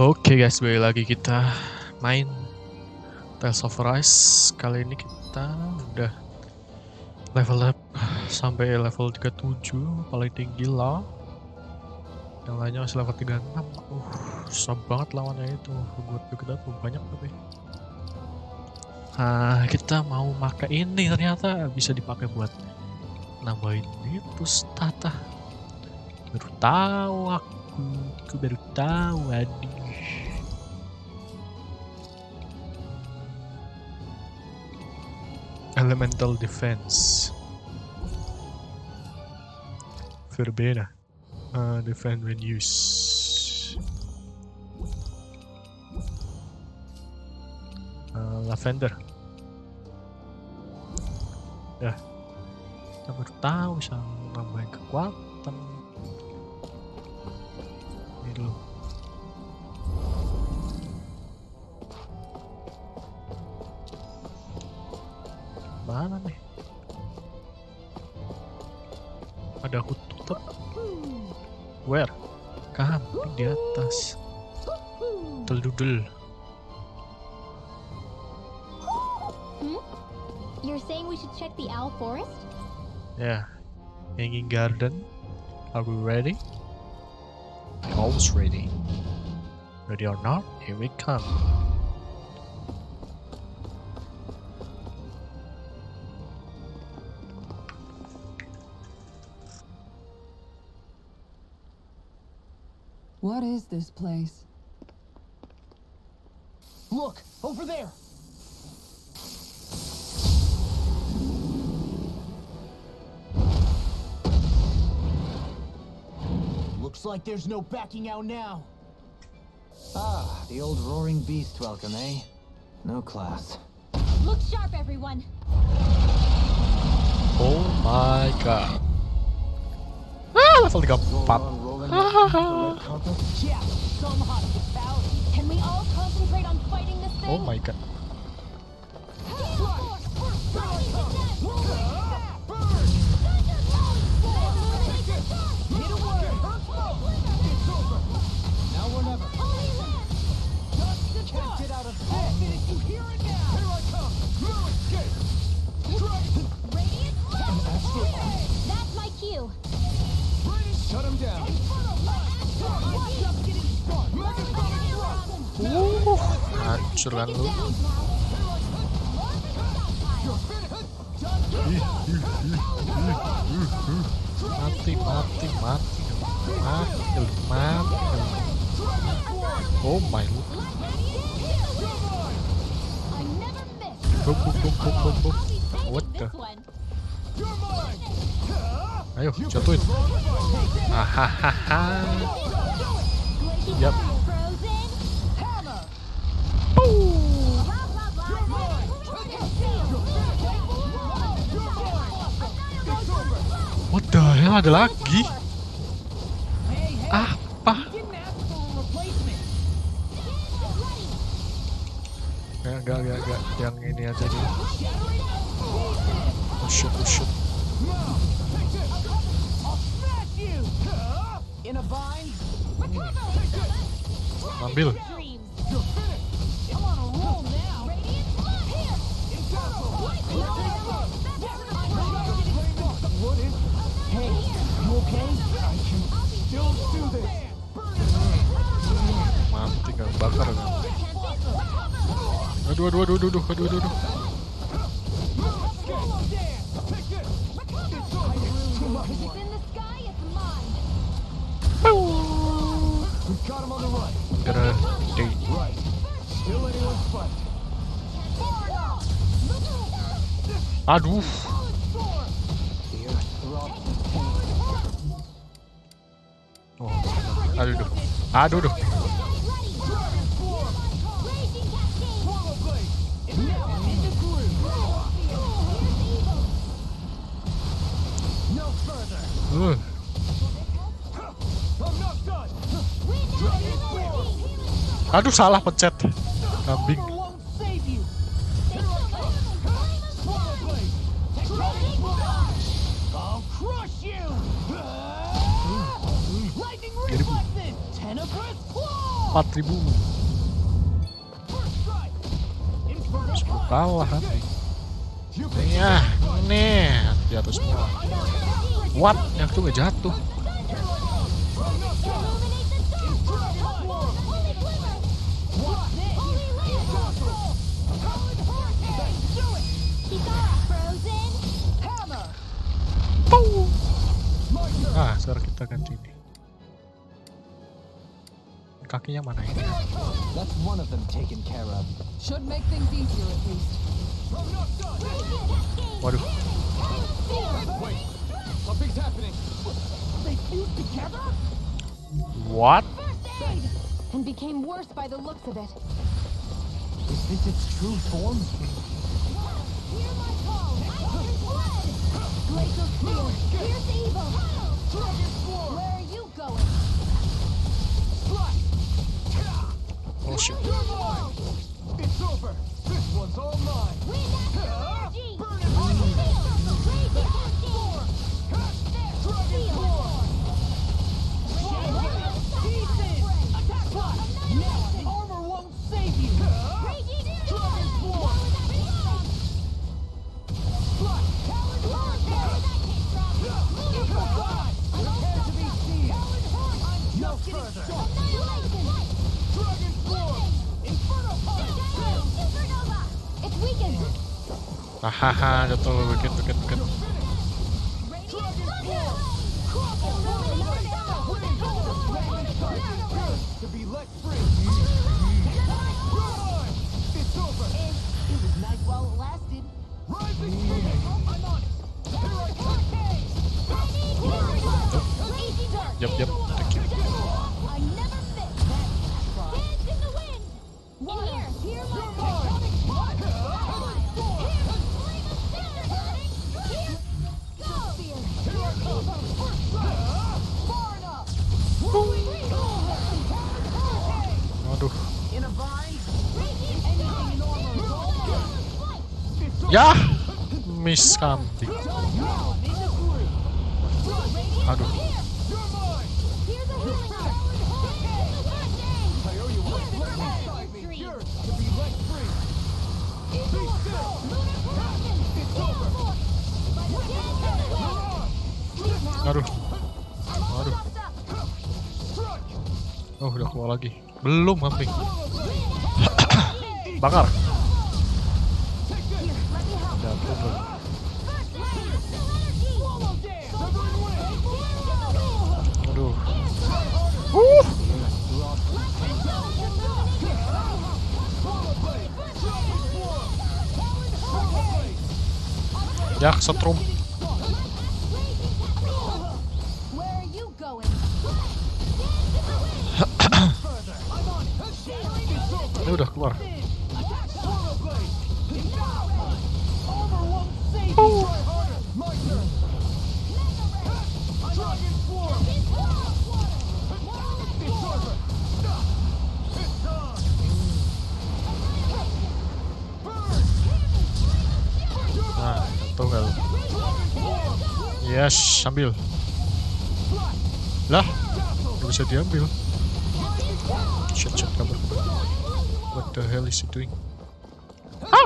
Oke guys, balik lagi kita main Tales of Arise. Kali ini kita udah level up sampai level 37 paling tinggi lah. Yang lainnya masih level 36. Susah banget lawannya itu. Buat kita tuh banyak tapi. Nah, kita mau pakai ini, ternyata bisa dipakai buat nambahin itu stata. Baru tahu aku baru tahu aduh. Elemental defense. Verbena. Defend when used. Lavender. Ya. Kita baru tahu bisa nambahin kekuatan. Ini dulu. Mana nih? Ada aku tutup. Where? Kambing di atas. Teldudel. You're saying we should check the owl forest? Yeah. Hanging garden. Are we ready? Always ready. Ready or not? Here we come. What is this place? Look, over there! Looks like there's no backing out now. Ah, the old roaring beast welcome, eh? No class. Look sharp, everyone! Oh my god. Level 34. Yeah, some hospitality. Can we all concentrate on fighting this thing? Oh my god. Now or never. Can't get out of this. You hear it now? Here I come. No escape. That's my cue. Shut him down. Hancur kan lu. Mati. Oh my lord. I never miss. Boom. What the? Ayo, jatuhin. Hahaha. Yap. What the hell, ada lagi? Apa? Enggak. Yang ini aja dulu. Oh shit. Ambil. Mati kan, bakar kan. Aduh. Grenade. Aduh. Aduh. Aduh, salah pencet. Kambing. 4.000. Sebelum kalah nanti. Ya, nih jatuh semua. What? Yang tuh nggak jatuh. Nah, sekarang kita ganti ini. Kakinya mana ini? That's one of them taken care of. Should make things easier at least. Waduh. Wait, something's happening. They fused together? What? And became worse by the looks of it. Is this its true form? Hear my call. Glacial spear. Here's evil. Dragon Swarm! Where are you going? Oh shit. You're mine! It's over! This one's all mine! Wind energy. Burn it! Dragon Swarm! Armor won't save you! Dragon Swarm! Prepare to be seen! No further! Dragon Swarm! Inferno Punch! It's weakened. Hahaha, jatuh bikin. Dragon Swarm! To be let free! You're mine! It's over! It was nice while it lasted. Rising Phoenix! I'm on it! Here I come! Yep, thank you. I never miss. Dance in the wind. In here. Hear my call. Waduh. In a vine? Anything normal is all good! Ya, miss something. Aduh. You're mine! Here's a healing touch. I owe you one. Right inside me! Yours to be let free! Be still! It's over! Aduh. Aduh. Oh, udah keluar lagi. Belum hampir. Bakar. Udah, belum. Aduh. Ya, setrum. Where are you going? Ini udah keluar. Armor won't save you! Try harder! My turn! Dragon Swarm! It's over! It's on! Burn! Nah, jatuh gak lu? Yes, ambil. Lah, gak bisa diambil. Shit, kabur. What the hell is he doing? I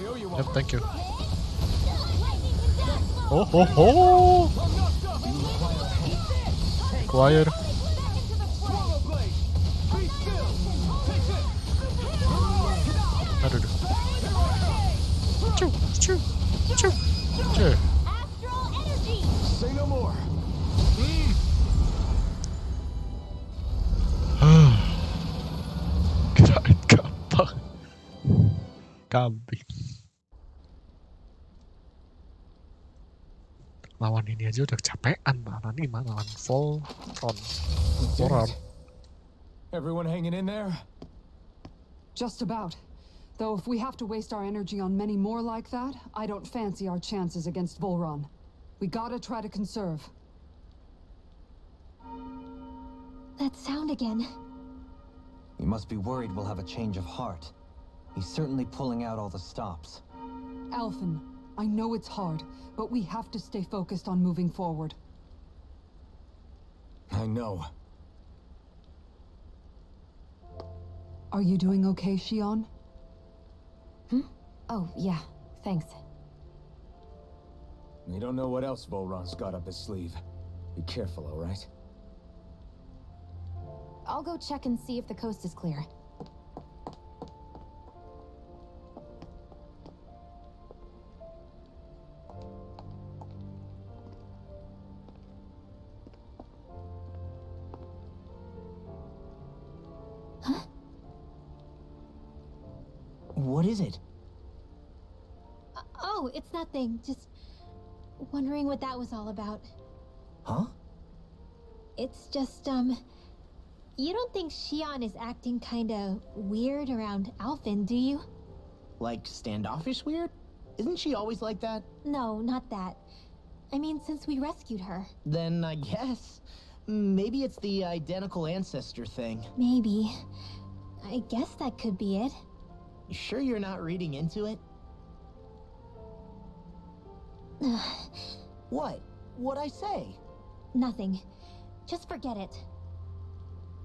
owe you one. Yep, thank you. Oh, ho, ho! Choir. Swallow Blade! Be still! Take it! Aduh, aduh. Cu, cu, cu, cu. Astral energy. Say no more! Kirain gampang. Kambing. Lawan ini aja udah kecapean, mana nih lawan Voltron. Voltron. Everyone hanging in there? Just about. Though if we have to waste our energy on many more like that, I don't fancy our chances against Volron. We gotta try to conserve. That sound again. You must be worried we'll have a change of heart. He's certainly pulling out all the stops. Alphen, I know it's hard, but we have to stay focused on moving forward. I know. Are you doing okay, Shion? Oh, yeah. Thanks. We don't know what else Volron's got up his sleeve. Be careful, alright? I'll go check and see if the coast is clear. What is it? Oh, it's nothing. Just wondering what that was all about. Huh? It's just, you don't think Shion is acting kinda weird around Alphen, do you? Like standoffish weird? Isn't she always like that? No, not that. I mean, since we rescued her. Then I guess. Maybe it's the identical ancestor thing. Maybe. I guess that could be it. You sure you're not reading into it? What? What'd I say? Nothing. Just forget it.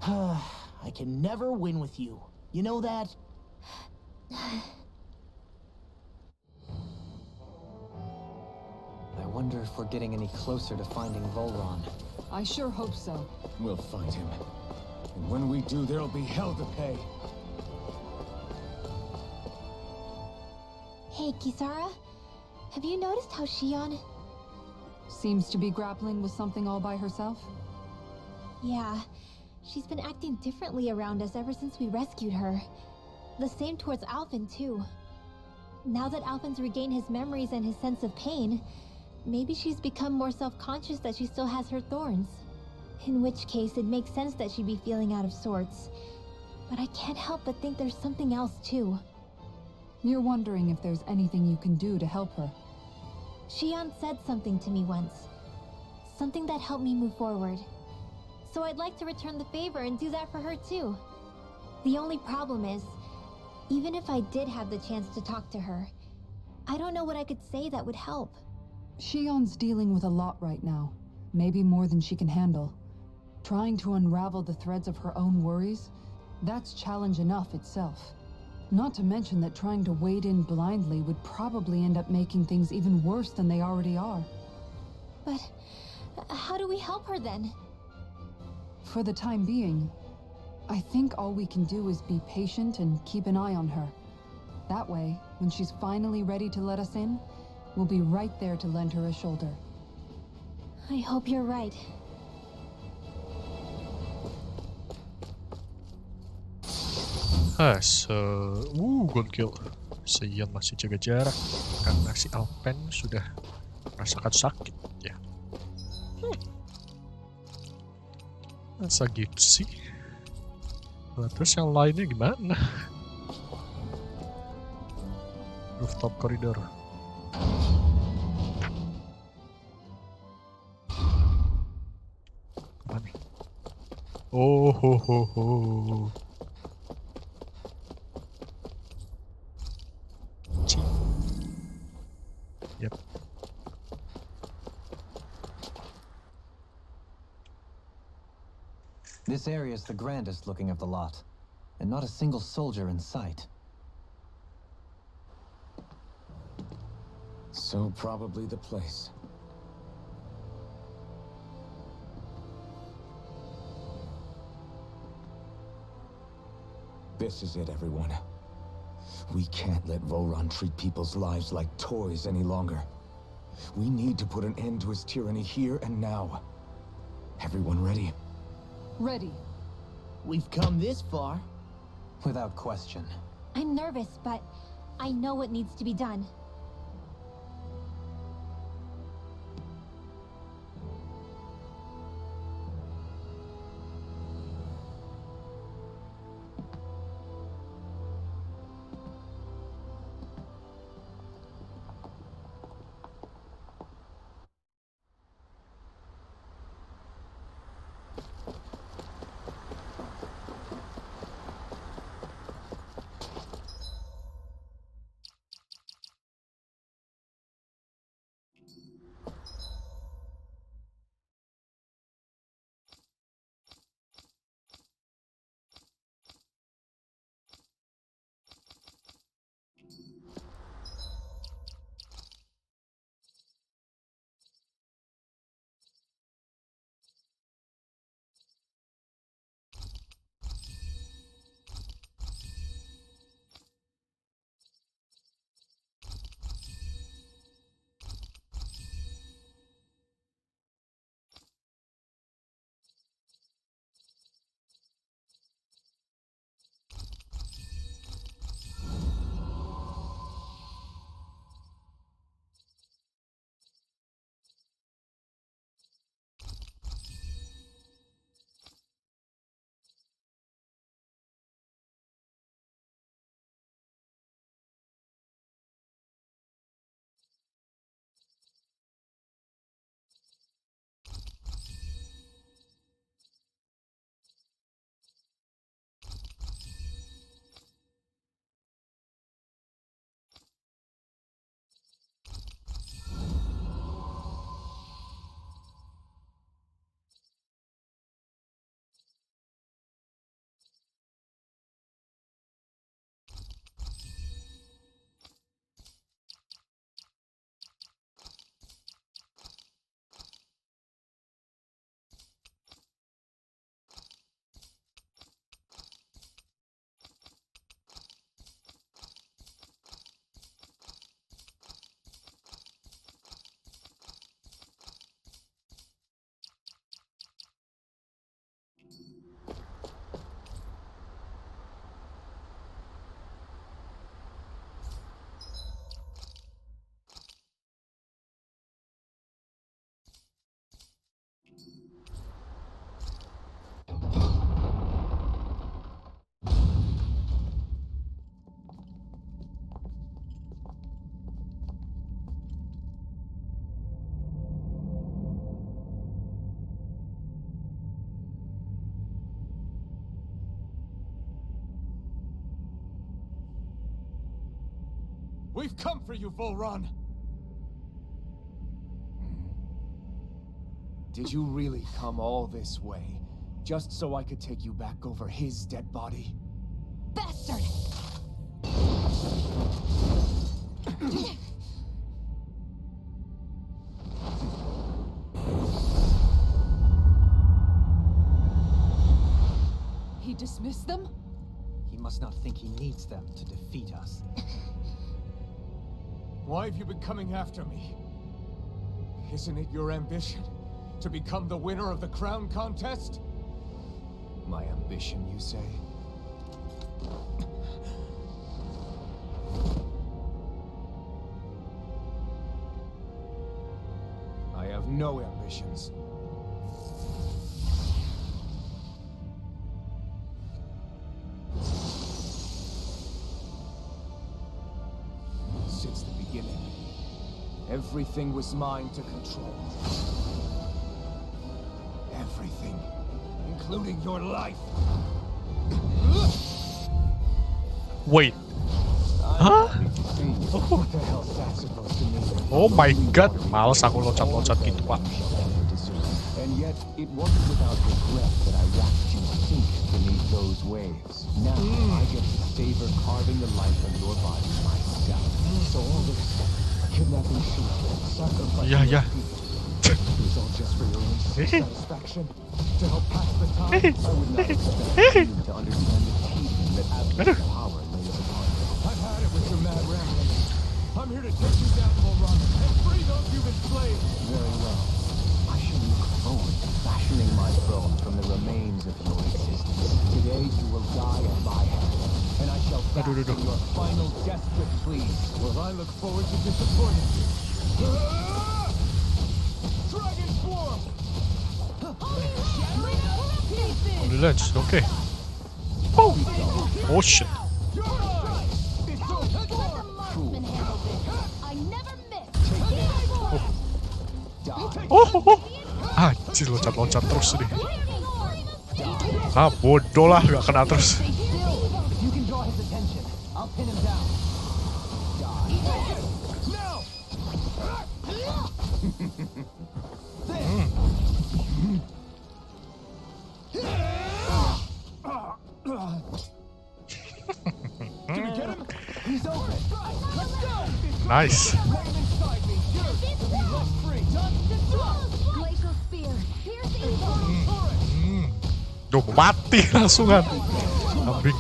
I can never win with you. You know that? I wonder if we're getting any closer to finding Volron. I sure hope so. We'll find him. And when we do, there'll be hell to pay. Hey, Kisara. Have you noticed how Shion... Seems to be grappling with something all by herself? Yeah. She's been acting differently around us ever since we rescued her. The same towards Alphen, too. Now that Alphen's regained his memories and his sense of pain, maybe she's become more self-conscious that she still has her thorns. In which case, it makes sense that she'd be feeling out of sorts. But I can't help but think there's something else, too. You're wondering if there's anything you can do to help her. Shion said something to me once. Something that helped me move forward. So I'd like to return the favor and do that for her too. The only problem is, even if I did have the chance to talk to her, I don't know what I could say that would help. Shion's dealing with a lot right now. Maybe more than she can handle. Trying to unravel the threads of her own worries, that's challenge enough itself. Not to mention that trying to wade in blindly would probably end up making things even worse than they already are. But how do we help her then? For the time being, I think all we can do is be patient and keep an eye on her. That way, when she's finally ready to let us in, we'll be right there to lend her a shoulder. I hope you're right. Gold kill. Seiyan masih jaga jarak karena si Alpen sudah merasakan sakit ya. Masa gitu sih? Nah, terus yang lainnya gimana? Rooftop corridor. Mana? Oh ho ho ho. Yep. This area is the grandest looking of the lot, and not a single soldier in sight. So probably the place. This is it, everyone. We can't let Volron treat people's lives like toys any longer. We need to put an end to his tyranny here and now. Everyone ready? Ready. We've come this far. Without question. I'm nervous, but I know what needs to be done. We've come for you, Volron! Did you really come all this way, just so I could take you back over his dead body? Bastard! He dismissed them? He must not think he needs them to defeat us. Why have you been coming after me? Isn't it your ambition to become the winner of the crown contest? My ambition, you say? I have no ambitions. Since the beginning, everything was mine to control. Everything, including your life. Wait. Hah? What the hell's that supposed to mean? Oh my god, males aku loncat-loncat gitu, Pak. And yet, it wasn't without regret that I watched you sink beneath those waves. Now, I get to savor carving the life of your body myself. So all this kidnapping shoot, sacrificing Yeah. it was all just for your own satisfaction? To help pass the time? I would not expect you to understand the teaching that absolute power lays upon you. I've had it with your mad rambling. I'm here to take you down, Volron, and free those you've enslaved. Very well. I shall look forward to fashioning my throne from the remains of your existence. Today you will die at my hand, and I shall fashion your final desperate pleas. Well, I look forward to disappointing you. Dragon Swarm! Holy Lens, okay. Oh! Oh shit. Oh. Anjir, loncat-loncat terus nih. Ah, bodoh lah, gak kena terus. You can draw his attention. I'll pin him down. Did we get him? He's over it. Let's go! Nice. Let him inside me. Let's free. Glacial spear. Piercing. Duh, mati langsungan. Kambing.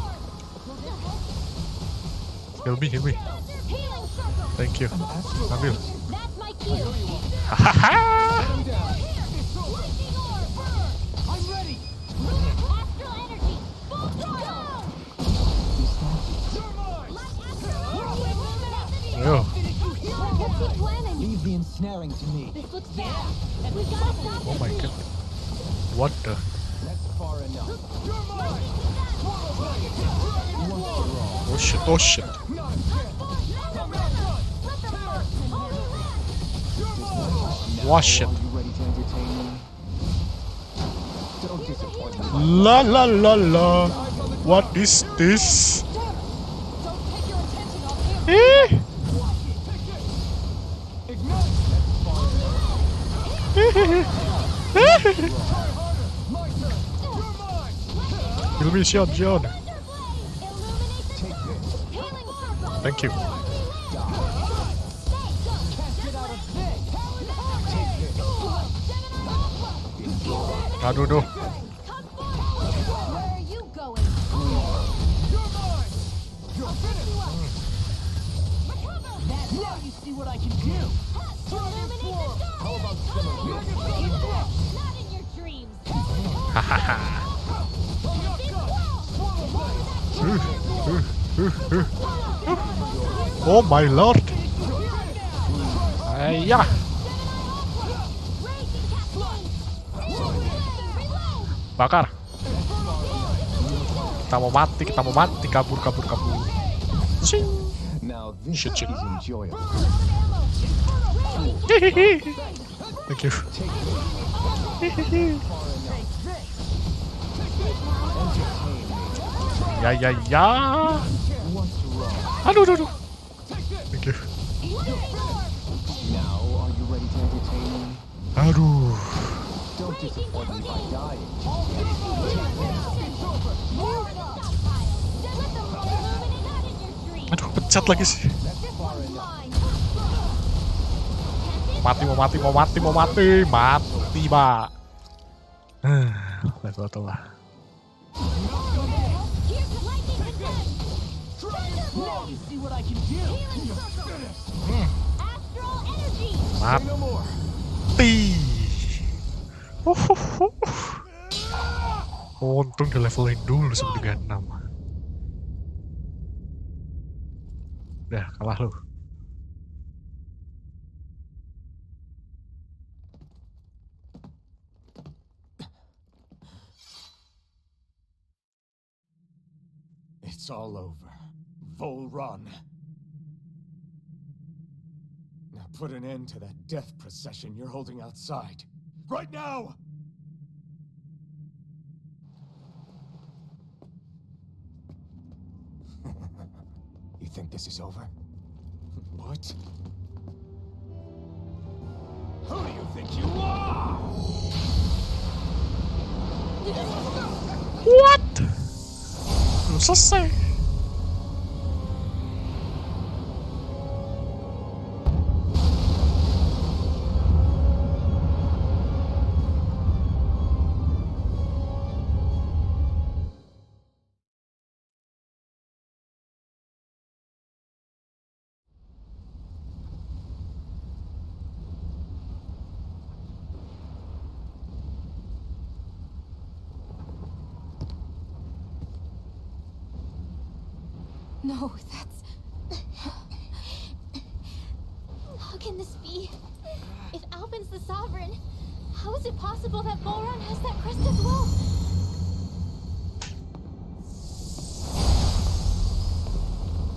Heal me. Healing circle. Thank you. Ambil. That's my cue. Hahaha. Lightning orb. Burn. I'm ready. Astral energy. Full throttle. You're mine. Light astral energy. Yo. What's he planning? Leave the ensnaring to me. This looks bad. We gotta stop Oh him. my god. What the? That's far enough. You're mine. Oh shit. Oh shit. Are you ready to entertain me? Don't disappoint me. La la la la. What is this? Eh? Kill me, John. Thank you. Aduh, Where are you going? Now you see what I can do. How about not in your dreams. Oh my lord. Yeah. Bakar. Kita mau mati, kabur. Sing. Now this Shit. is enjoyable. Thank you. Ya. Aduh. Thank you. Aduh. Don't disappoint me by dying. Aduh, pecat lagi sih. Mati, Pak. Level telah. Mati. Untung di levelin dulu sampai 36. Udah kalah lu. It's all over. Vol run. Now put an end to that death procession you're holding outside. Right now! You think this is over? What? Who do you think you are? What? Belum selesai. No, that's... How can this be? If Alvin's the Sovereign, how is it possible that Volron has that crest as well?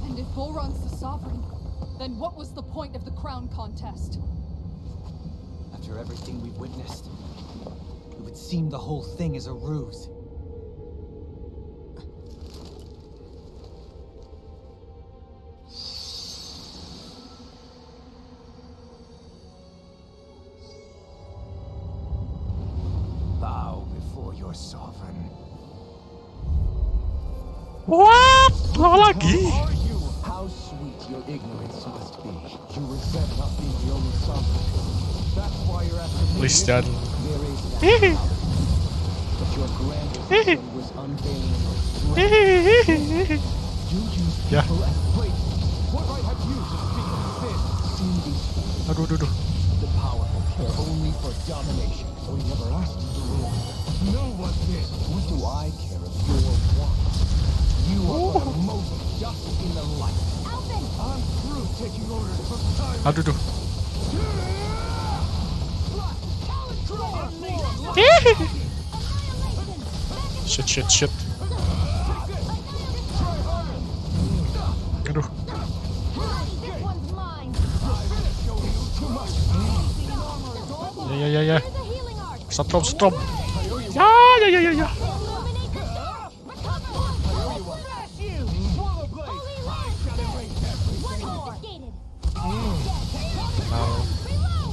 And if Volron's the Sovereign, then what was the point of the crown contest? After everything we've witnessed, it would seem the whole thing is a ruse. Bow before your sovereign. What? Lama lagi. Are you? How sweet your ignorance must be. You regret not being the only sovereign. That's why you're after me. Please, Dad. There is that power. But your grandest son was unveiling your strength. You use Yeah. people as slaves. What right have you to speak of sin? See these people. Aduh. The powerful care only for domination. So he never asked you to rule. No one did. What do I care if your wants? You are but a mote dust in the light. Alvin! I'm through taking orders from time. Aduh. Shit. Aduh. This one's mine! Ya. Here's a healing art! Strom. Ya. Illuminate the dark! Recover! Holy light! One more! Gated! Nah, Reload!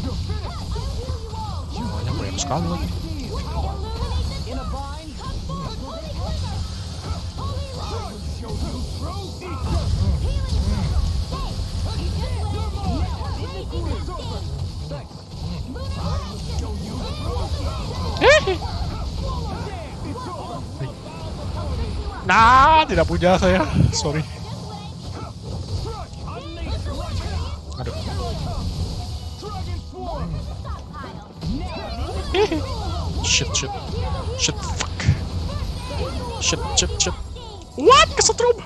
I'll heal you all! semuanya banyak sekali lagi. Illuminate the dark! Come forth! Holy glimmer! Holy light! Healing circle! Hey! This way! Raising the stage! Nah, tidak punya saya. Sorry. Aduh. Shit. Fuck. Shit. What? Kesetrum.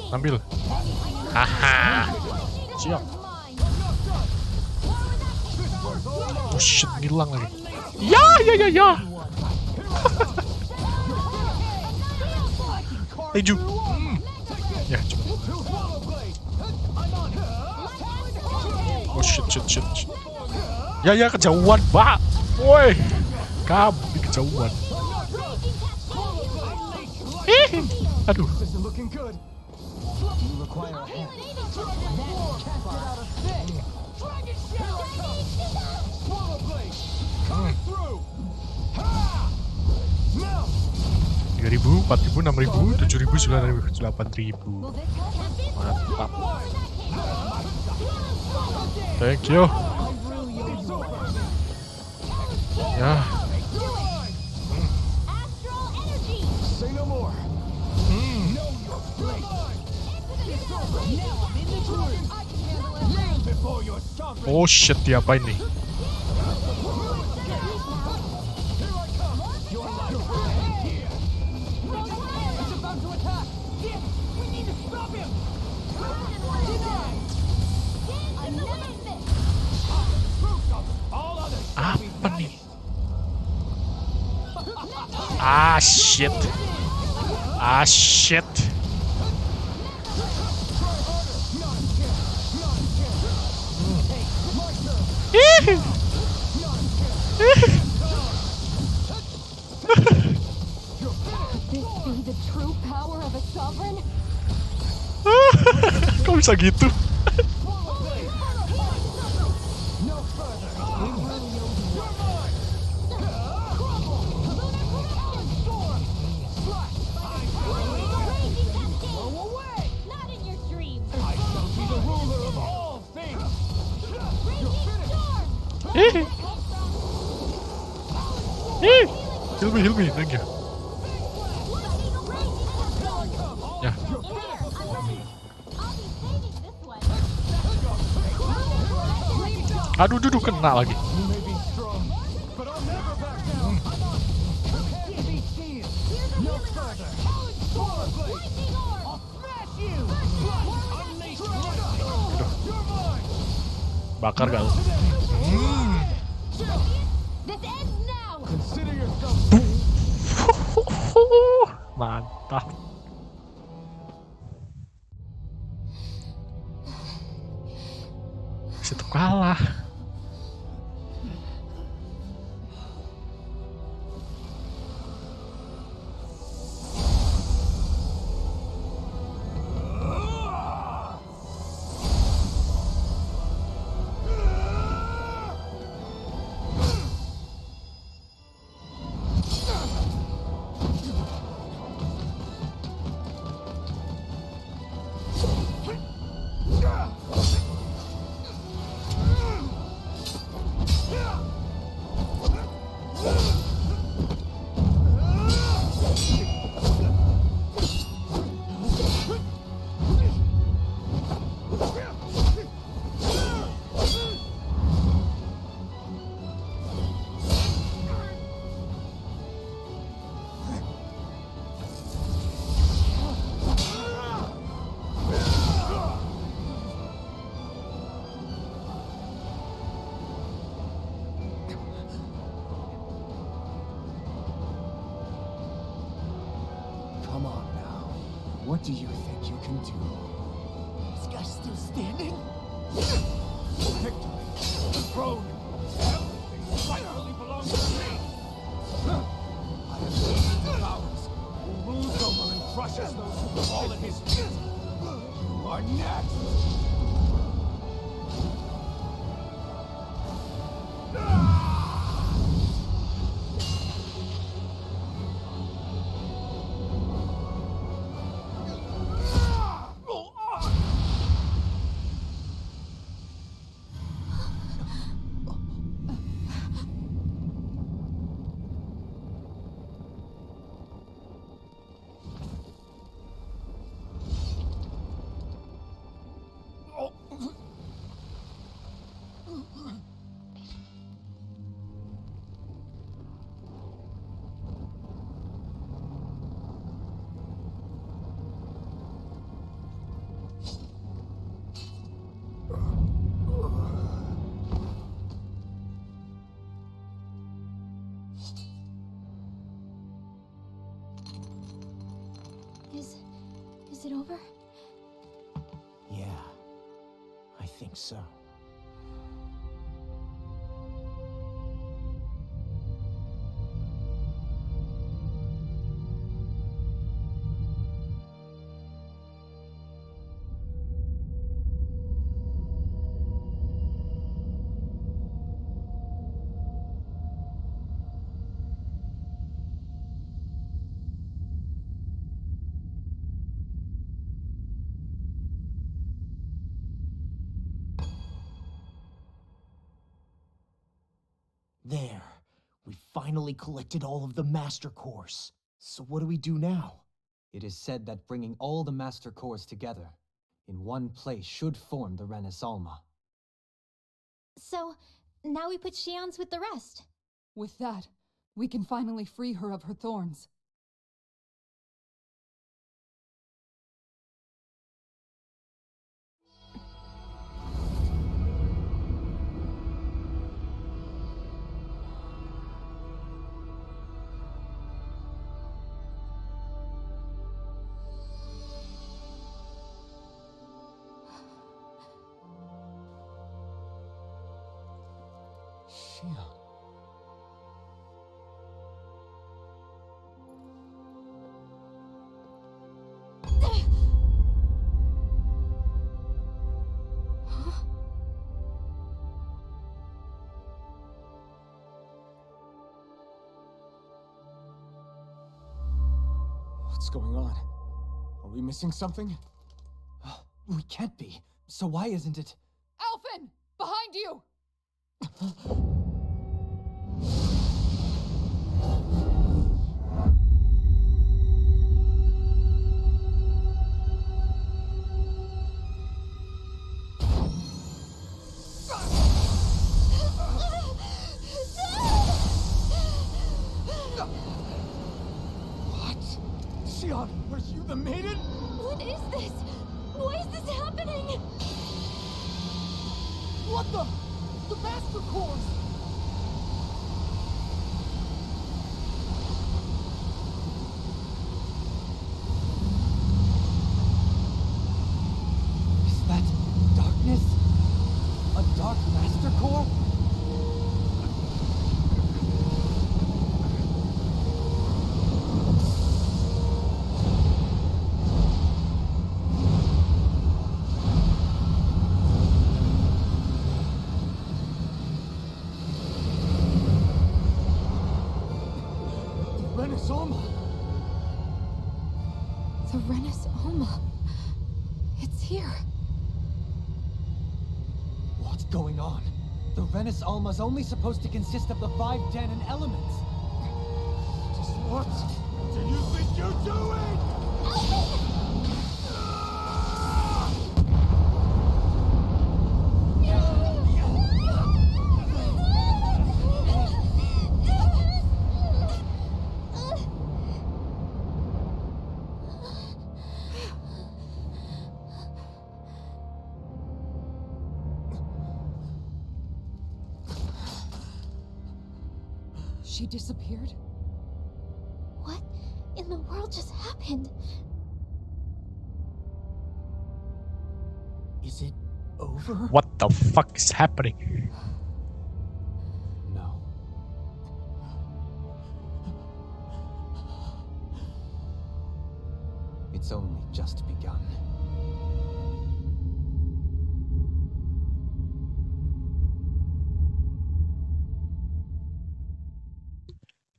Ambil. Haha. Siap. Oh shit, ngilang lagi. Ya. Ju. Ya, coba. Oh shit. Ya kejauhan, Pak. Woi. Kami kejauhan. Aduh. This isn't looking good. You require a hand. Swallow blade. Coming through. Ha! Now. 3.000, 4.000, 6.000, 7.000, 9.000, 8.000. Mantap. Thank you. Ya. Say no more. Know your place. Leave before your sovereign. Oh shit, diapain nih? Apa nih? Ah shit. Ah shit. This be the true power of a sovereign? Kok bisa gitu? Heal me, thank you. Ya. Aduh, duduh, kena lagi. Bakar gak lu? Mantap. Situ kalah. Come on now. What do you think you can do? This guy's still standing? Victory! The throne! Everything rightfully belongs to me! I am the powers who rules over and crushes those who fall at his feet! You are next! Is it over? Yeah, I think so. There. We finally collected all of the Master Cores. So what do we do now? It is said that bringing all the Master Cores together in one place should form the Renaissance. So, now we put Xian's with the rest. With that, we can finally free her of her thorns. Xian. What's going on? Are we missing something? We can't be. So why isn't it? Alphen! Behind you! What? Xian, are you the maiden? What is this? Why is this happening? What the? The Master Cores! Is that darkness? A dark Master Core? Renaissance! The Renaissance. It's here. What's going on? The Renaissance is only supposed to consist of the 5 Danon elements. Just what do you think you're doing? She disappeared? What in the world just happened? Is it over? What the fuck is happening? No. It's only just begun.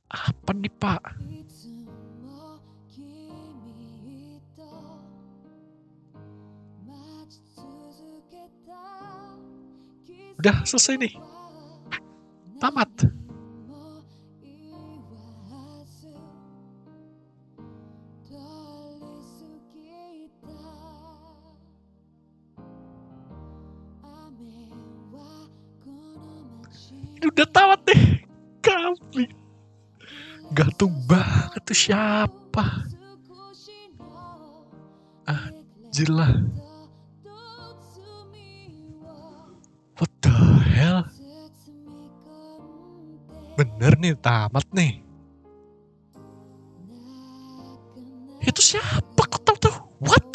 Apa nih, Pak? Udah selesai nih. Tamat. Ini udah tamat deh. Kami. Gantung banget tuh siapa? Anjir lah. What the hell? Bener nih, tamat nih. Itu siapa? Kok tau tuh? What?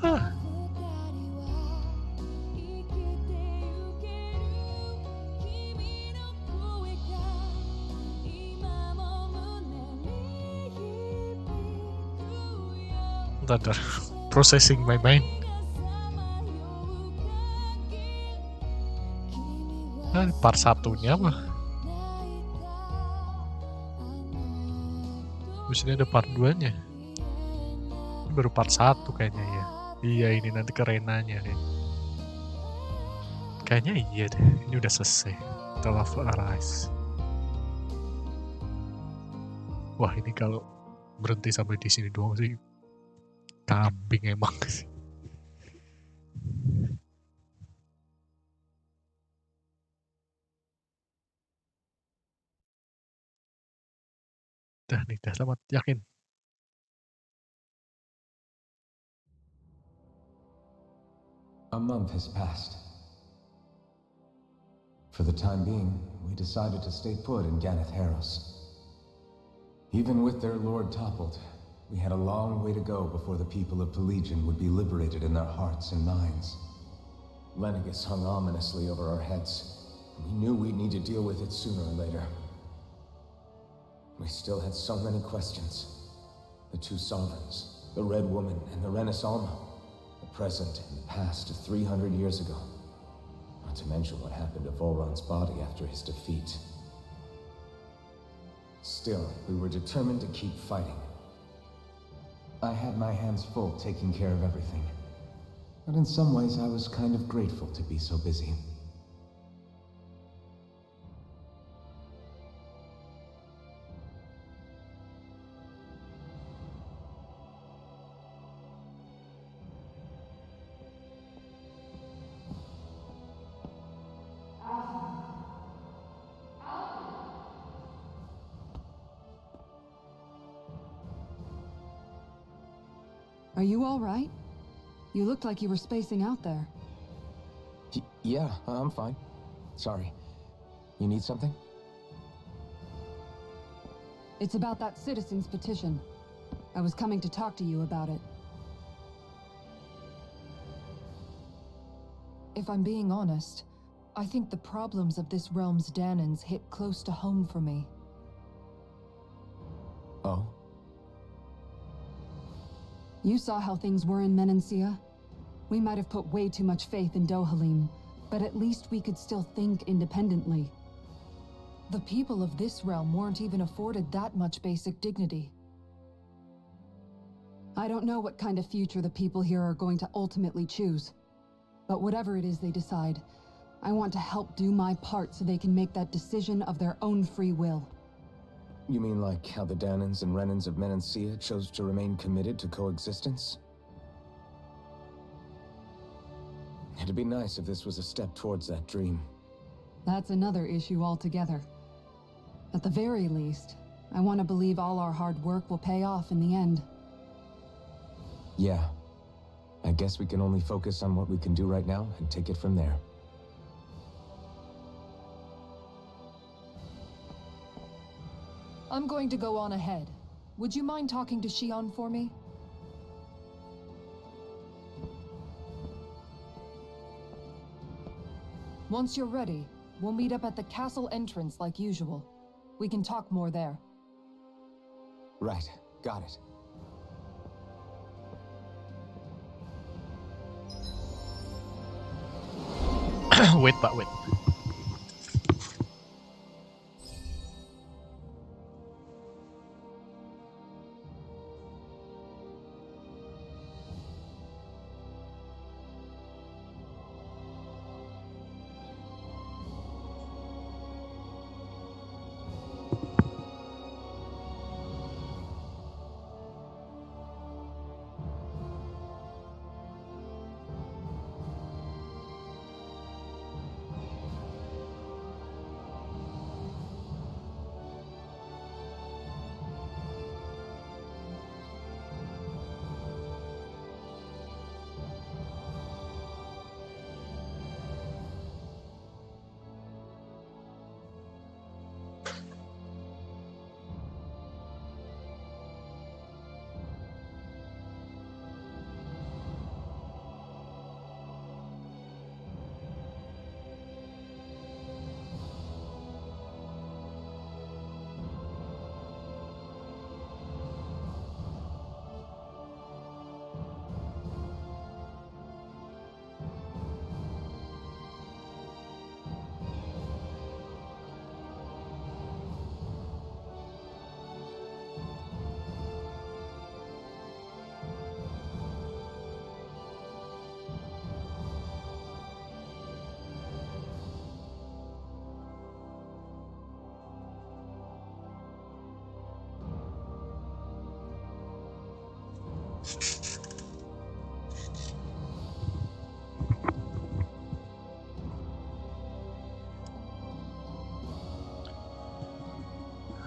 Hah. Bentar. processing my mind. Nah, part satunya mah. Mestinya ada part 2-nya. Ini baru part 1 kayaknya ya. Iya, ini nanti ke Renanya nih. Kayaknya iya deh. Ini udah selesai. The Love Arise. Wah, ini kalau berhenti sampai di sini doang sih kambing emang sih. Dah nih, dah tamat, yakin. A month has passed. For the time being, we decided to stay put in Ganeth Harros. Even with their lord toppled, we had a long way to go before the people of Pelegion would be liberated in their hearts and minds. Lenegus hung ominously over our heads, and we knew we'd need to deal with it sooner or later. We still had so many questions. The two sovereigns, the Red Woman and the Renaissance, the present and the past of 300 years ago. Not to mention what happened to Volron's body after his defeat. Still, we were determined to keep fighting. I had my hands full taking care of everything. But in some ways, I was kind of grateful to be so busy. Are you all right? You looked like you were spacing out there. Yeah, I'm fine. Sorry. You need something? It's about that citizen's petition. I was coming to talk to you about it. If I'm being honest, I think the problems of this realm's Danans hit close to home for me. Oh? You saw how things were in Menancia. We might have put way too much faith in Dohalim, but at least we could still think independently. The people of this realm weren't even afforded that much basic dignity. I don't know what kind of future the people here are going to ultimately choose. But whatever it is they decide, I want to help do my part so they can make that decision of their own free will. You mean like how the Danans and Renans of Menancia chose to remain committed to coexistence? It'd be nice if this was a step towards that dream. That's another issue altogether. At the very least, I want to believe all our hard work will pay off in the end. Yeah. I guess we can only focus on what we can do right now and take it from there. I'm going to go on ahead. Would you mind talking to Shion for me? Once you're ready, we'll meet up at the castle entrance like usual. We can talk more there. Right. Got it. Wait, Pak, wait.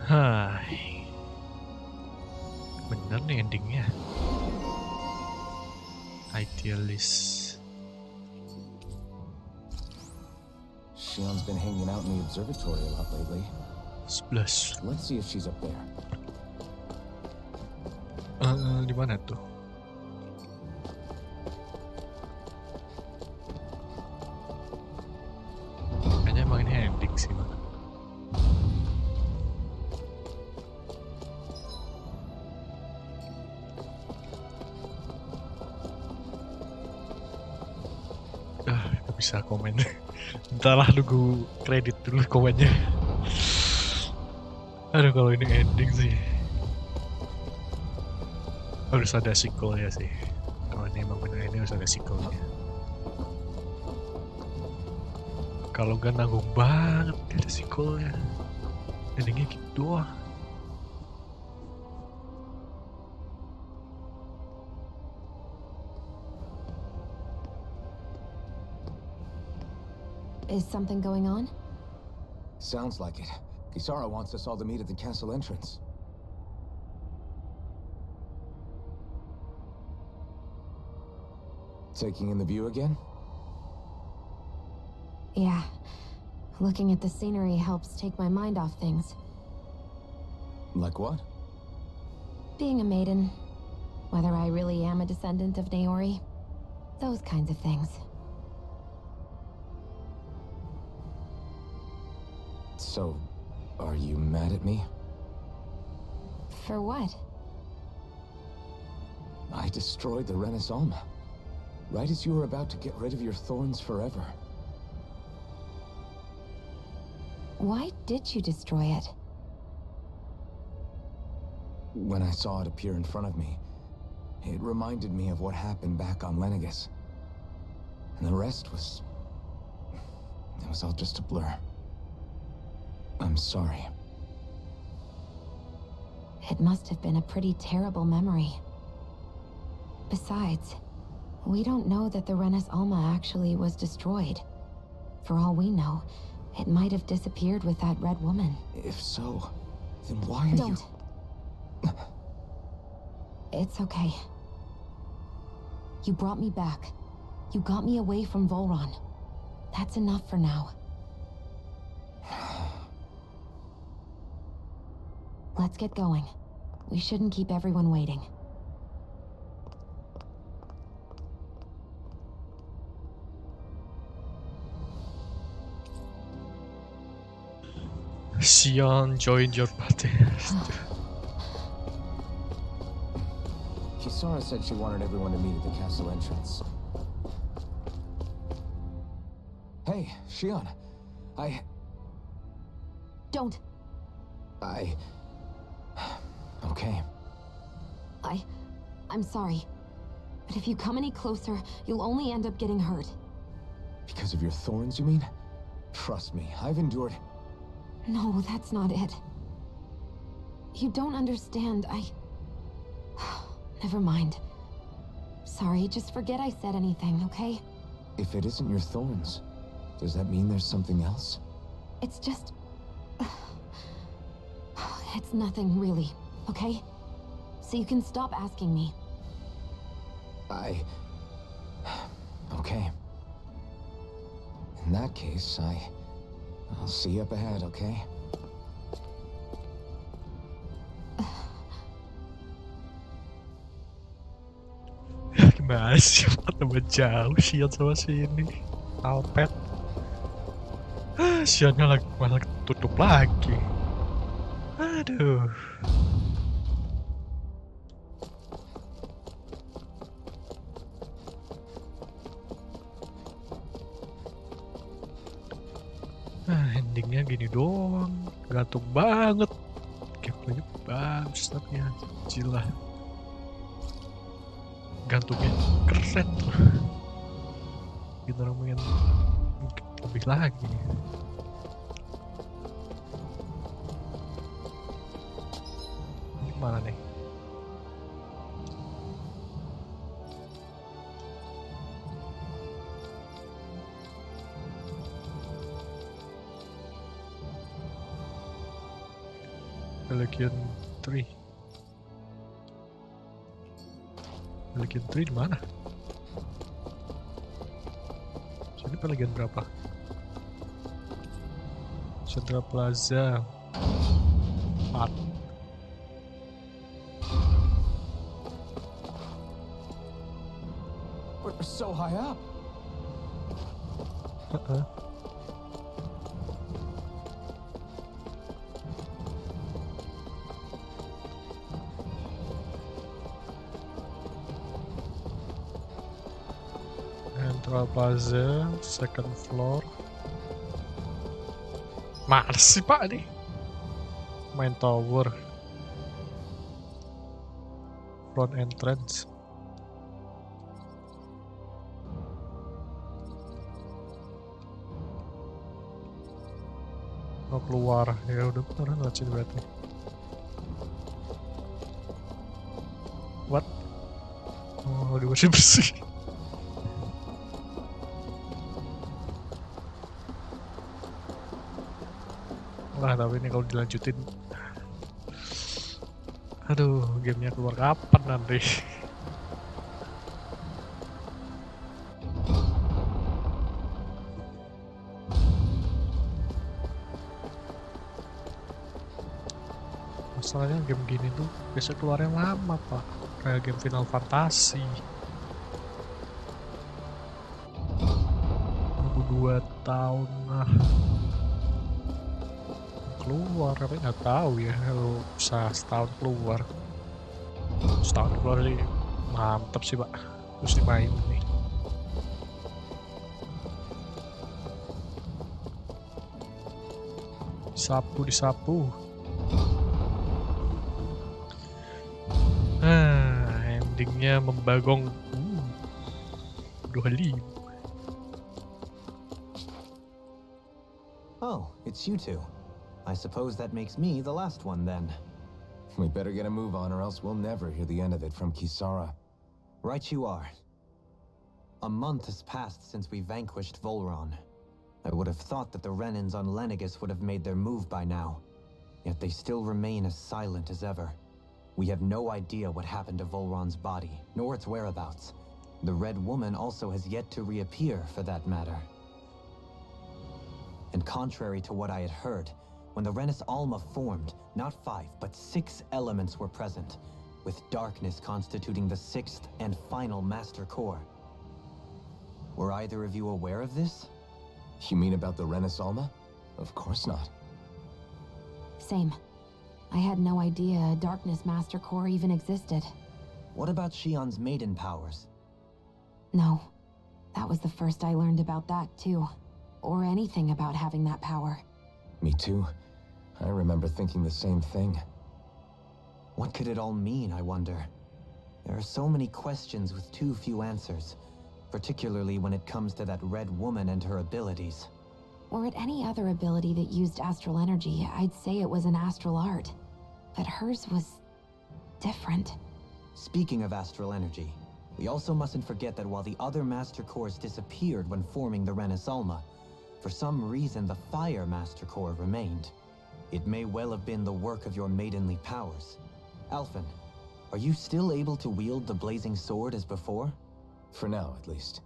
Hai, bener nih endingnya. Idealist. Shion's been hanging out in the observatory a lot lately. 11. Let's see if she's up there. Di mana tuh? Kayaknya emang ini ending sih, Bang. Gak bisa komen. Entahlah, nunggu kredit dulu komennya. Aduh, kalau ini ending sih harus ada sequelnya sih. Kalau ini emang bener, ini harus ada sequelnya. Kalau nggak nanggung banget ada sequelnya. Endingnya gitu doang. Is something going on? Sounds like it. Kisara wants us all to meet at the castle entrance. Taking in the view again? Yeah. Looking at the scenery helps take my mind off things. Like what? Being a maiden. Whether I really am a descendant of Naori. Those kinds of things. So, are you mad at me? For what? I destroyed the Renaissance. Right as you were about to get rid of your thorns forever. Why did you destroy it? When I saw it appear in front of me, it reminded me of what happened back on Lenegus. And the rest was... it was all just a blur. I'm sorry. It must have been a pretty terrible memory. Besides, we don't know that the Renes Alma actually was destroyed. For all we know, it might have disappeared with that red woman. If so, then why are Don't. you... It's okay. You brought me back. You got me away from Volron. That's enough for now. Let's get going. We shouldn't keep everyone waiting. Sion joined your party. Kisara said she wanted everyone to meet at the castle entrance. Hey, Shion. Don't. Okay. I'm sorry. But if you come any closer, you'll only end up getting hurt. Because of your thorns, you mean? Trust me, I've endured... No, that's not it. You don't understand. Never mind. Sorry, just forget I said anything, okay? If it isn't your thorns, does that mean there's something else? It's just... It's nothing, really, okay? So you can stop asking me. Okay. In that case, I'll see you up ahead, okay? Gimana sih? Tambah jauh Sion sama sini. Alpet. Sionnya lagi malah tutup lagi. Aduh. Endingnya gini doang, gantung banget. Gameplaynya bagus tapi ya gila. Gantungnya keren tuh. Kita ngomongin lebih lagi. Ini mana nih? Pelican Tree. Pelican Tree di mana? Sini Pelican berapa? Central Plaza 4. We're so high up. Central Plaza, second floor. Mana sih pak nih? Main tower. Front entrance. Oh keluar, ya udah beneran lewat sini berarti. What? Oh lagi bersih. Wah tapi ini kalau dilanjutin, aduh gamenya keluar kapan nanti? Masalahnya game gini tuh biasa keluarnya lama pak, kayak game Final Fantasy. Nunggu 2 tahun lah keluar, tapi nggak tahu ya kalau bisa setahun keluar. Setahun keluar sih mantep sih pak, terus dimain nih. Disapu. Endingnya membagong. 25. Oh, it's you two. I suppose that makes me the last one then. We better get a move on or else we'll never hear the end of it from Kisara. Right you are. A month has passed since we vanquished Volron. I would have thought that the Renans on Lenegis would have made their move by now. Yet they still remain as silent as ever. We have no idea what happened to Volron's body, nor its whereabouts. The Red Woman also has yet to reappear, for that matter. And contrary to what I had heard, when the Renis Alma formed, not 5, but 6 elements were present, with darkness constituting the 6th and final Master Core. Were either of you aware of this? You mean about the Renis Alma? Of course not. Same. I had no idea a Darkness Master Core even existed. What about Shion's maiden powers? No. That was the first I learned about that, too. Or anything about having that power. Me too. I remember thinking the same thing. What could it all mean, I wonder? There are so many questions with too few answers, particularly when it comes to that Red Woman and her abilities. Or at any other ability that used astral energy, I'd say it was an astral art. But hers was different. Speaking of astral energy, we also mustn't forget that while the other Master Cores disappeared when forming the Renis Alma, for some reason the Fire Master Core remained. It may well have been the work of your maidenly powers. Alphen, are you still able to wield the blazing sword as before? For now, at least.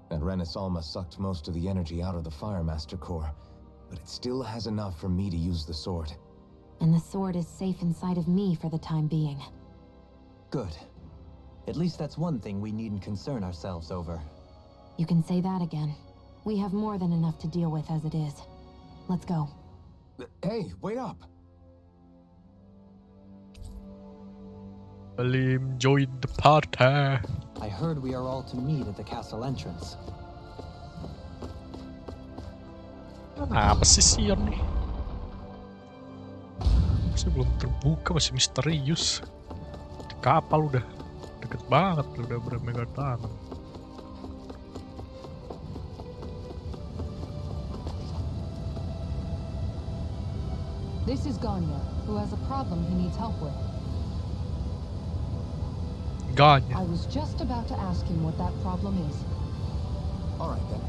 That Renis Alma sucked most of the energy out of the Fire Master Core, but it still has enough for me to use the sword. And the sword is safe inside of me for the time being. Good. At least that's one thing we needn't concern ourselves over. You can say that again. We have more than enough to deal with as it is. Let's go. Hey, wait up! Salim join the party. I heard we are all to meet at the castle entrance. Apa sih Sion nih? Masih belum terbuka, masih misterius. Di kapal udah deket banget, udah bermegang tangan. This is Ganya, who has a problem he needs help with. Ganya. I was just about to ask him what that problem is. All right then.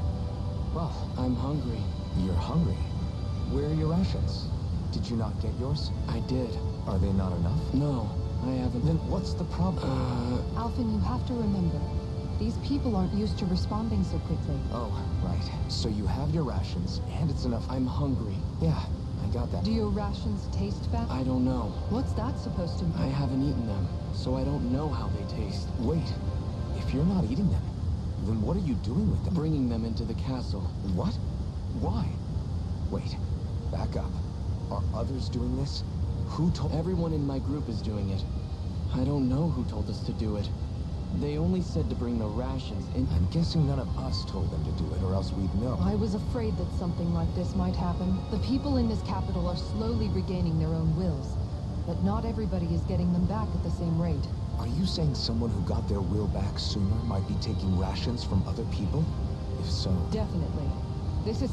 Well, I'm hungry. You're hungry. Where are your rations? Did you not get yours? I did. Are they not enough? No, I haven't. Then what's the problem? Alphen, you have to remember, these people aren't used to responding so quickly. Oh, right. So you have your rations, and it's enough. I'm hungry. Yeah, I got that. Do your rations taste bad? I don't know. What's that supposed to mean? I haven't eaten them, so I don't know how they taste. Wait, if you're not eating them, then what are you doing with them? Bringing them into the castle. What? Why? Wait, back up. Are others doing this? Who told... Everyone in my group is doing it. I don't know who told us to do it. They only said to bring the rations in. I'm guessing none of us told them to do it, or else we'd know. I was afraid that something like this might happen. The people in this capital are slowly regaining their own wills, but not everybody is getting them back at the same rate. Are you saying someone who got their will back sooner might be taking rations from other people? If so... Definitely. This is...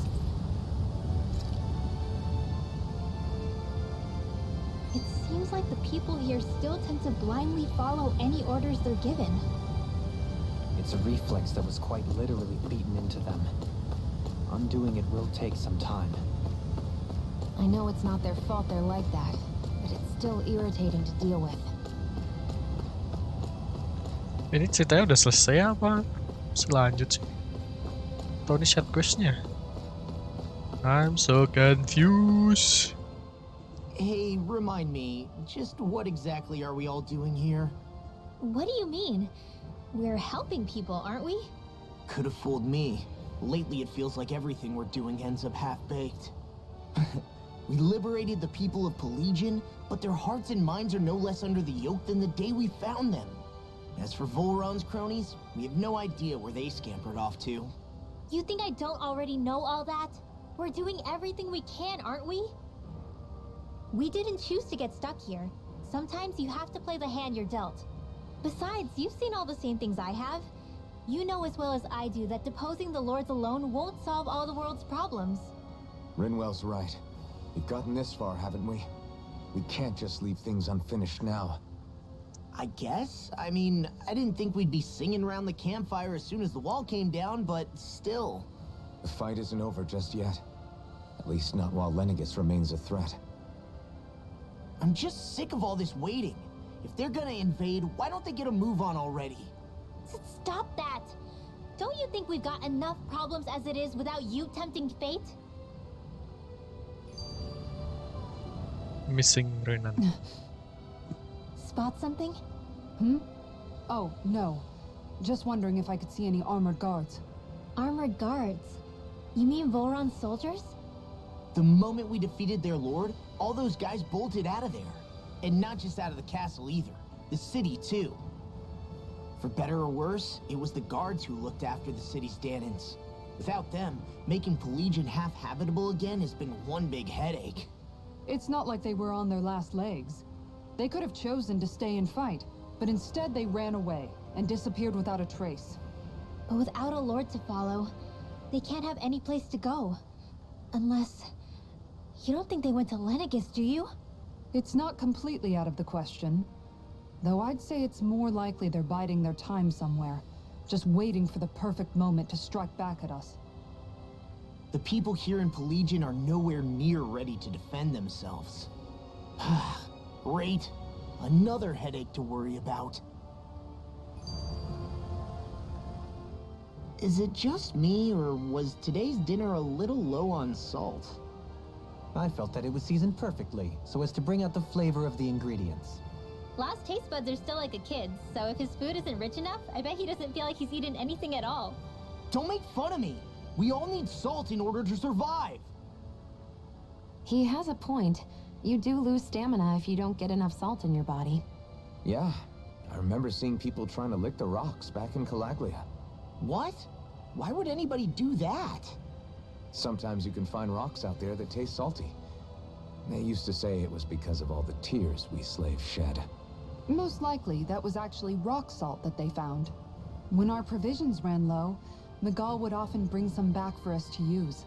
It seems like the people here still tend to blindly follow any orders they're given. It's a reflex that was quite literally beaten into them. Undoing it will take some time. I know it's not their fault they're like that, but it's still irritating to deal with. Ini ceritanya udah selesai apa? Selanjut sih. Atau ini side questnya? I'm so confused. Hey, remind me, just what exactly are we all doing here? What do you mean? We're helping people, aren't we? Could have fooled me. Lately it feels like everything we're doing ends up half-baked. We liberated the people of Pelagian, but their hearts and minds are no less under the yoke than the day we found them. As for Volron's cronies, we have no idea where they scampered off to. You think I don't already know all that? We're doing everything we can, aren't we? We didn't choose to get stuck here. Sometimes you have to play the hand you're dealt. Besides, you've seen all the same things I have. You know as well as I do that deposing the lords alone won't solve all the world's problems. Rinwell's right. We've gotten this far, haven't we? We can't just leave things unfinished now. I guess? I mean, I didn't think we'd be singing around the campfire as soon as the wall came down, but still. The fight isn't over just yet. At least not while Lenegis remains a threat. I'm just sick of all this waiting. If they're gonna invade, why don't they get a move on already? Stop that! Don't you think we've got enough problems as it is without you tempting fate? Missing Renan. Spot something? Oh, no. Just wondering if I could see any armored guards. Armored guards? You mean Volron's soldiers? The moment we defeated their lord, all those guys bolted out of there. And not just out of the castle either. The city, too. For better or worse, it was the guards who looked after the city's Danans. Without them, making Pelagian half-habitable again has been one big headache. It's not like they were on their last legs. They could have chosen to stay and fight, but instead they ran away and disappeared without a trace. But without a lord to follow, they can't have any place to go. Unless... You don't think they went to Lenegis, do you? It's not completely out of the question. Though I'd say it's more likely they're biding their time somewhere, just waiting for the perfect moment to strike back at us. The people here in Pelagian are nowhere near ready to defend themselves. Great. Another headache to worry about. Is it just me, or was today's dinner a little low on salt? I felt that it was seasoned perfectly, so as to bring out the flavor of the ingredients. Last taste buds are still like a kid's, so if his food isn't rich enough, I bet he doesn't feel like he's eaten anything at all. Don't make fun of me! We all need salt in order to survive! He has a point. You do lose stamina if you don't get enough salt in your body. Yeah, I remember seeing people trying to lick the rocks back in Calaglia. What? Why would anybody do that? Sometimes you can find rocks out there that taste salty. They used to say it was because of all the tears we slaves shed. Most likely, that was actually rock salt that they found. When our provisions ran low, Miguel would often bring some back for us to use.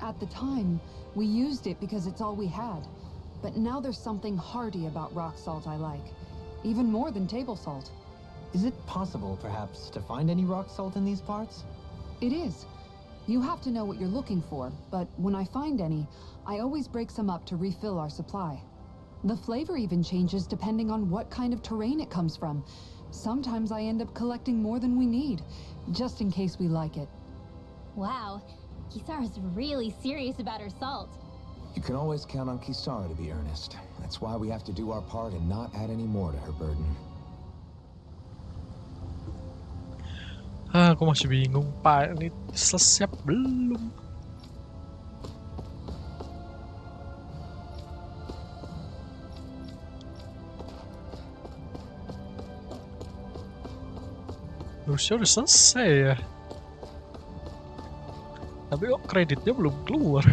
At the time, we used it because it's all we had. But now there's something hearty about rock salt I like. Even more than table salt. Is it possible, perhaps, to find any rock salt in these parts? It is. You have to know what you're looking for, but when I find any, I always break some up to refill our supply. The flavor even changes depending on what kind of terrain it comes from. Sometimes I end up collecting more than we need, just in case we like it. Wow, Kisara's really serious about her salt. You can always count on Kisara to be earnest. That's why we have to do our part and not add any more to her burden. Aku masih bingung, Pak. Ini selesai belum? Harusnya udah selesai ya. Tapi kok kreditnya belum keluar?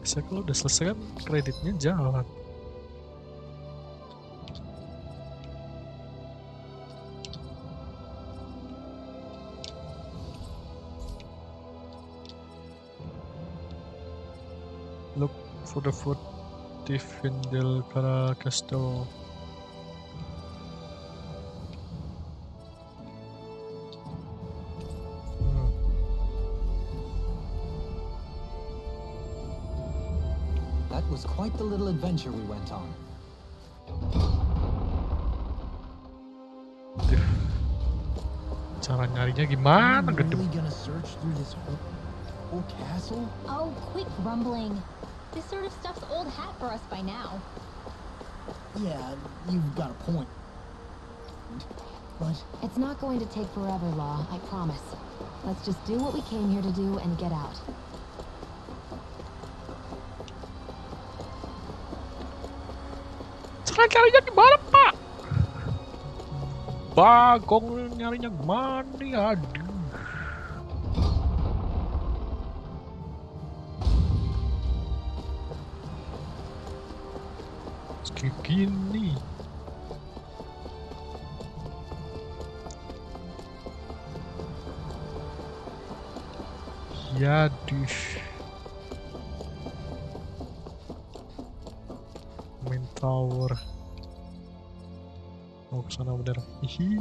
Bisa kalau udah selesai kan kreditnya jalan. Look for the furtive in del Caracasto. That was quite the little adventure we went on. Cara nyarinya gimana? Are you really gonna search through this whole castle? Oh, quit grumbling. This sort of stuff's old hat for us by now. Yeah, you've got a point. But It's not going to take forever, Law, I promise. Let's just do what we came here to do and get out. Cara nyarinya gimana, Pak? Bagong nyarinya gimana nih? Aduh. Kayak gini. Ya, dish. Main tower. Oh, kesana bener. Hihi.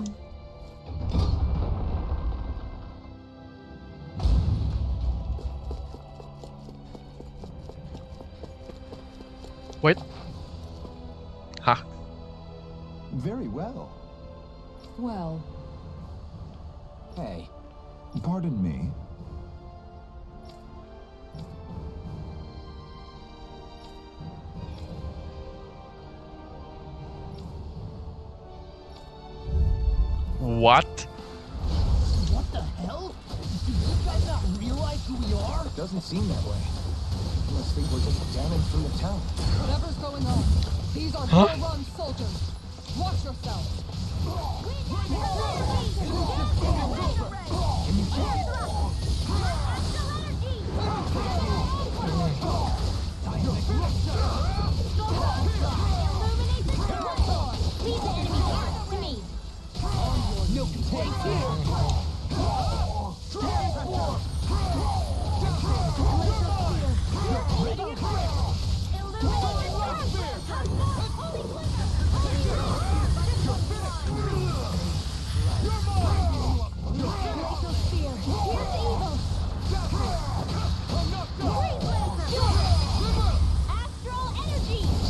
Wait. Hah. Very well. Well, Hey, Pardon me. What? what the hell? Do you guys not realize who we are? Doesn't seem that way. Unless they were just jamming through the town. whatever's going on, these are Huh? well-run soldiers. Watch yourself.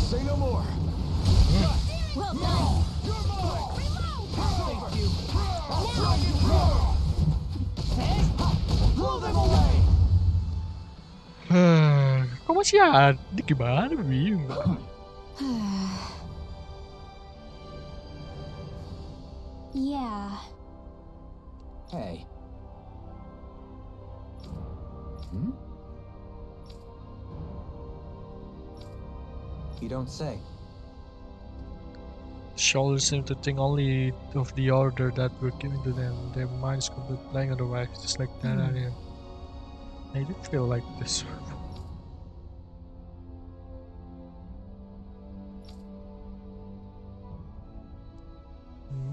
Say no more. Well done. Kok masih ada? Gimana, bingung. Yeah. hey. You don't say. Soldiers seem to think only of the order that were given to them. Their minds could be playing otherwise, just like that. I did feel like this.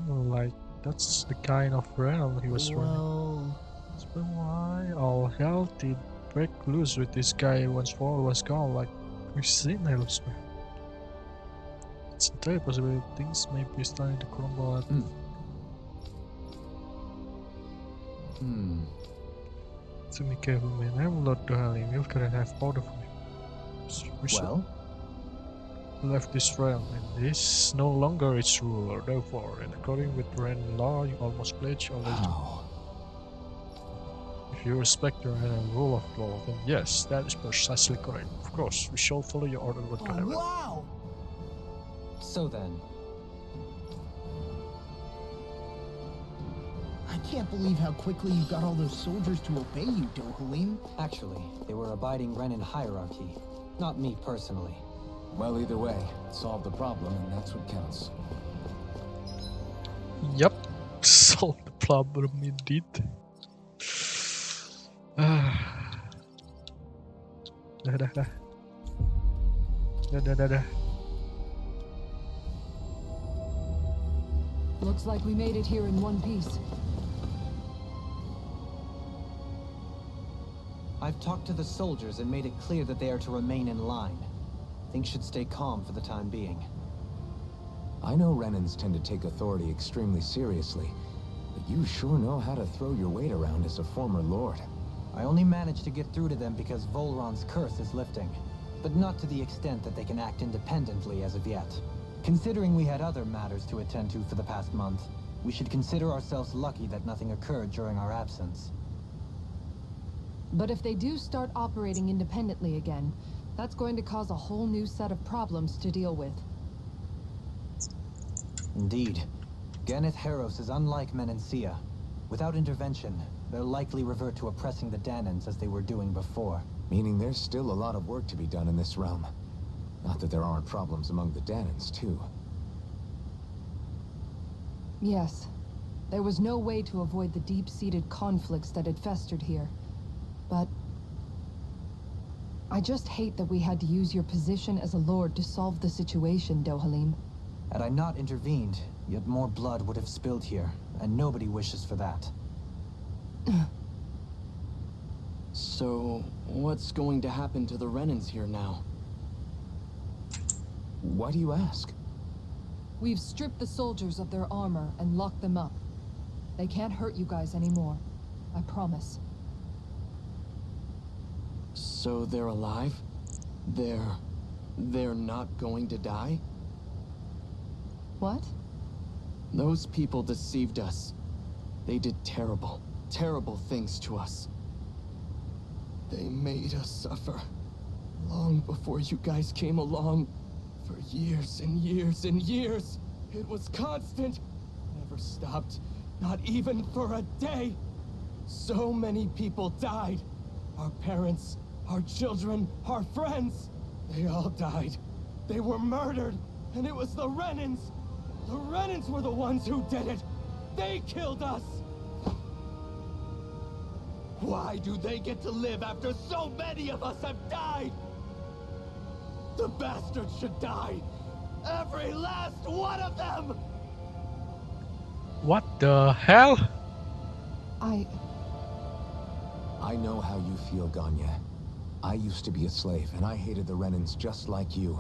Like, that's the kind of realm he was running. Well, It's been why all hell did break loose with this guy once Paul was gone, like we've seen elsewhere. It's entirely possible things may be starting to crumble at To be careful, man. I will not do hell. We'll couldn't have both of them. We should- Well, left this realm, and this no longer its ruler. Therefore, in according with Ren law, you almost pledge always. How? If you respect the Ren and rule of law, then yes, that is precisely correct. Of course, we shall follow your order whatsoever. Wow! So then, I can't believe how quickly you got all those soldiers to obey you, Dohalim. actually, they were abiding Renan hierarchy. Not me personally. Well, either way, solve the problem, and that's what counts. Yup, solve the problem indeed. Dah. Dah. Looks like we made it here in one piece. I've talked to the soldiers and made it clear that they are to remain in line. Things should stay calm for the time being. I know Renans tend to take authority extremely seriously, but you sure know how to throw your weight around as a former lord. I only managed to get through to them because Volron's curse is lifting, but not to the extent that they can act independently as of yet. Considering we had other matters to attend to for the past month, we should consider ourselves lucky that nothing occurred during our absence. But if they do start operating independently again, that's going to cause a whole new set of problems to deal with. Indeed. Ganeth Heros is unlike Menancia. Without intervention, they'll likely revert to oppressing the Danans as they were doing before. Meaning there's still a lot of work to be done in this realm. Not that there aren't problems among the Danans, too. Yes. There was no way to avoid the deep-seated conflicts that had festered here. But I just hate that we had to use your position as a lord to solve the situation, Dohalim. Had I not intervened, yet more blood would have spilled here, and nobody wishes for that. So, what's going to happen to the Renans here now? Why do you ask? We've stripped the soldiers of their armor and locked them up. They can't hurt you guys anymore. I promise. So they're alive? They're not going to die? What? Those people deceived us. They did terrible, terrible things to us. They made us suffer. Long before you guys came along. For years and years and years. It was constant. Never stopped. Not even for a day. So many people died. Our parents, our children, our friends. They all died. They were murdered. And it was the Renans. The Renans were the ones who did it. They killed us. Why do they get to live after so many of us have died? The bastards should die. Every last one of them! What the hell? I know how you feel, Ganya. I used to be a slave, and I hated the Renans just like you.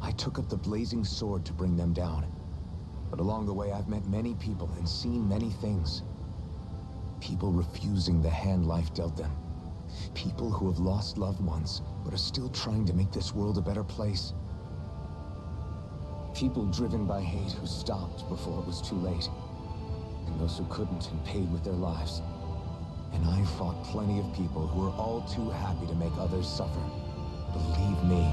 I took up the blazing sword to bring them down. But along the way, I've met many people and seen many things. People refusing the hand life dealt them. People who have lost loved ones, but are still trying to make this world a better place. People driven by hate who stopped before it was too late. And those who couldn't and paid with their lives. And I fought plenty of people who were all too happy to make others suffer. Believe me.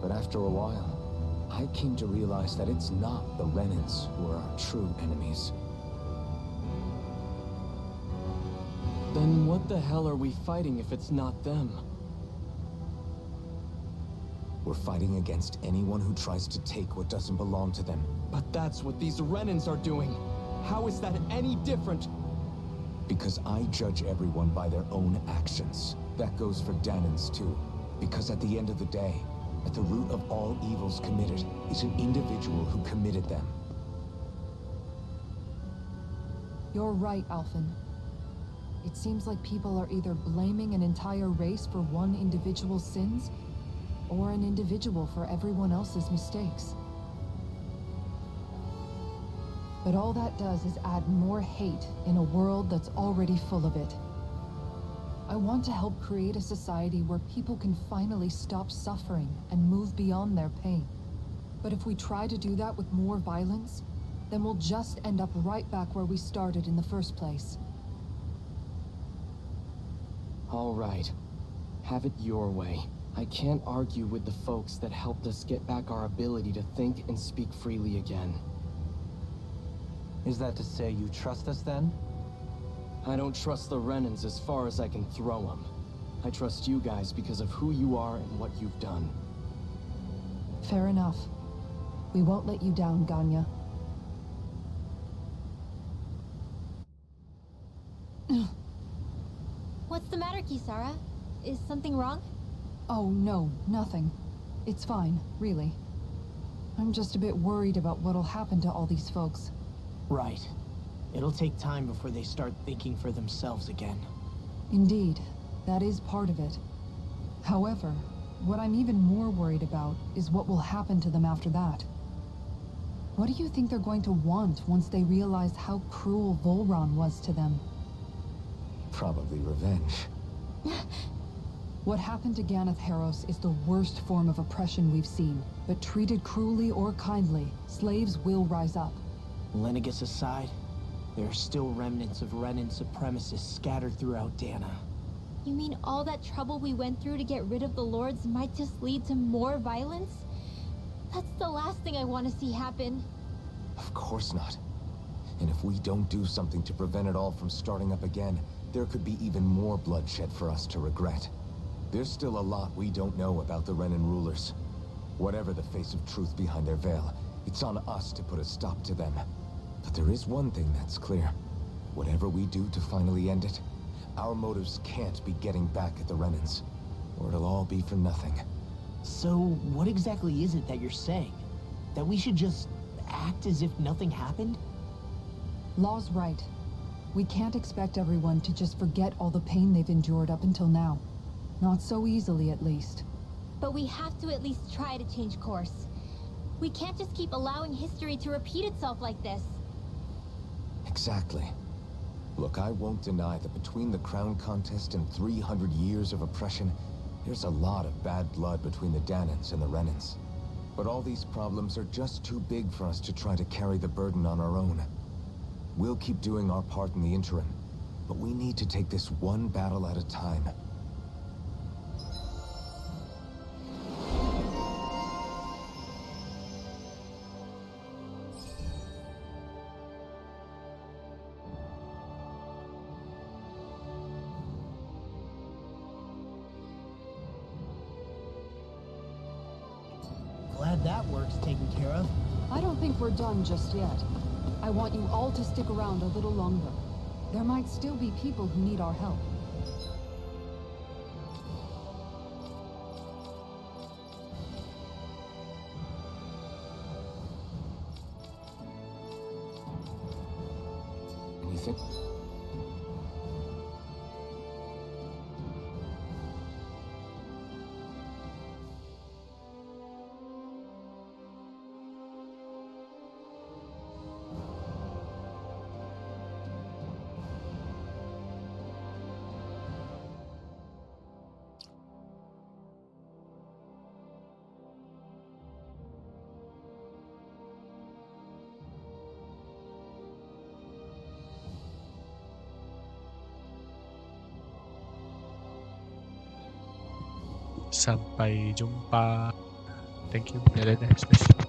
But after a while, I came to realize that it's not the Renans who are our true enemies. Then what the hell are we fighting if it's not them? We're fighting against anyone who tries to take what doesn't belong to them. But that's what these Renans are doing. How is that any different? Because I judge everyone by their own actions. That goes for Danans too. Because at the end of the day, at the root of all evils committed is an individual who committed them. You're right, Alphen. It seems like people are either blaming an entire race for one individual's sins, or an individual for everyone else's mistakes. But all that does is add more hate in a world that's already full of it. I want to help create a society where people can finally stop suffering and move beyond their pain. But if we try to do that with more violence, then we'll just end up right back where we started in the first place. All right. Have it your way. I can't argue with the folks that helped us get back our ability to think and speak freely again. Is that to say you trust us then? I don't trust the Renans as far as I can throw them. I trust you guys because of who you are and what you've done. Fair enough. We won't let you down, Ganya. What's the matter, Kisara? Is something wrong? Oh, no, nothing. It's fine, really. I'm just a bit worried about what'll happen to all these folks. Right. It'll take time before they start thinking for themselves again. Indeed, that is part of it. However, what I'm even more worried about is what will happen to them after that. What do you think they're going to want once they realize how cruel Volron was to them? Probably revenge. What happened to Ganeth Haros is the worst form of oppression we've seen, but treated cruelly or kindly, slaves will rise up. Lenegis aside, there are still remnants of Renan supremacists scattered throughout Dana. You mean all that trouble we went through to get rid of the Lords might just lead to more violence? That's the last thing I want to see happen. Of course not. And if we don't do something to prevent it all from starting up again, there could be even more bloodshed for us to regret. There's still a lot we don't know about the Renan rulers. Whatever the face of truth behind their veil, it's on us to put a stop to them. But there is one thing that's clear. Whatever we do to finally end it, our motives can't be getting back at the Renans, or it'll all be for nothing. So, what exactly is it that you're saying? That we should just act as if nothing happened? Law's right. We can't expect everyone to just forget all the pain they've endured up until now. Not so easily, at least. But we have to at least try to change course. We can't just keep allowing history to repeat itself like this. Exactly. Look, I won't deny that between the crown contest and 300 years of oppression, there's a lot of bad blood between the Danans and the Renans. But all these problems are just too big for us to try to carry the burden on our own. We'll keep doing our part in the interim, but we need to take this one battle at a time. Glad that work's taken care of. I don't think we're done just yet. I want you all to stick around a little longer. There might still be people who need our help. Anything? Sampai jumpa. Thank you. Dadah, dadah.